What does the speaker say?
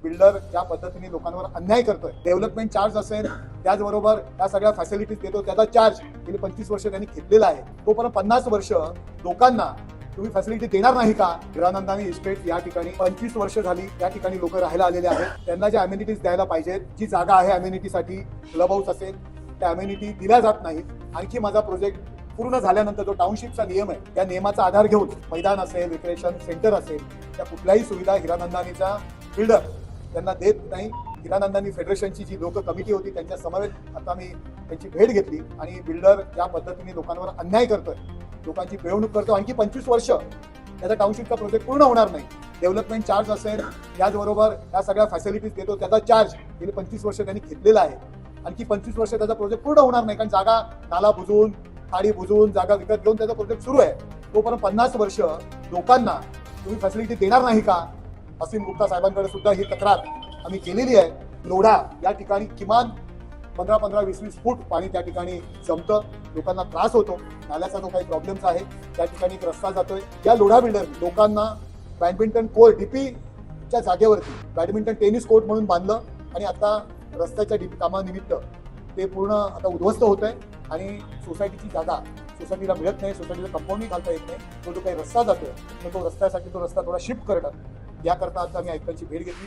Builder ज्या पद्धतीने लोकांवर अन्याय करतोय, डेव्हलपमेंट चार्ज असेल त्याचबरोबर या सगळ्या फॅसिलिटीज देतो त्याचा चार्ज गेली 25 वर्ष त्यांनी घेतलेला आहे. तोपर्यंत 50 वर्ष लोकांना तुम्ही फॅसिलिटी देणार नाही का? हिरानंदानी इस्टेट या ठिकाणी 25 वर्ष झाली या ठिकाणी लोक राहायला आलेले आहेत. त्यांना ज्या अम्युनिटीज द्यायला पाहिजेत, जी जागा आहे अम्युनिटीसाठी, क्लब हाऊस असेल, त्या अम्युनिटी दिल्या जात नाहीत. आणखी माझा प्रोजेक्ट पूर्ण झाल्यानंतर जो टाउनशिपचा नियम आहे त्या नियमाचा आधार घेऊन मैदान असेल, रिक्रिएशन सेंटर असेल, त्या कुठल्याही सुविधा हिरानंदानीचा बिल्डर त्यांना देत नाही. हिरानंदानी फेडरेशनची जी लोक कमिटी होती त्यांच्या समवेत आता मी त्यांची भेट घेतली आणि बिल्डर ज्या पद्धतीने लोकांवर अन्याय करतोय, लोकांची पिळवणूक करतो, आणखी 25 वर्ष त्याचा टाउनशिपचा प्रोजेक्ट पूर्ण होणार नाही. डेव्हलपमेंट चार्ज असेल त्याचबरोबर या सगळ्या फॅसिलिटीज देतो त्याचा चार्ज गेली 25 वर्ष त्यांनी घेतलेला आहे. आणखी 25 वर्ष त्याचा प्रोजेक्ट पूर्ण होणार नाही, कारण जागा नाला बुजवून, खाडी बुजवून जागा विकत घेऊन त्याचा प्रोजेक्ट सुरू आहे. तोपर्यंत 50 वर्ष लोकांना तुम्ही फॅसिलिटी देणार नाही का? असीम गुप्ता साहेबांकडे सुद्धा ही तक्रार आम्ही केलेली आहे. लोढा या ठिकाणी किमान 15-20 फूट पाणी त्या ठिकाणी जमतं, लोकांना त्रास होतो. नाल्याचा जो काही प्रॉब्लेम्स आहे त्या ठिकाणी एक रस्ता जातोय. या लोढा बिल्डर लोकांना बॅडमिंटन कोर्ट डीपीच्या जागेवरती बॅडमिंटन टेनिस कोर्ट म्हणून बांधलं आणि आता रस्त्याच्या डीपी कामानिमित्त ते पूर्ण आता उद्ध्वस्त होत आहे आणि सोसायटीची जागा सोसायटीला मिळत नाही, सोसायटीला कंपाऊंडही घालता येत नाही. तो जो काही रस्ता जातोय तर तो रस्त्यासाठी तो रस्ता थोडा शिफ्ट करणं याकरता आता आम्ही आयुक्तांची भेट घेतली.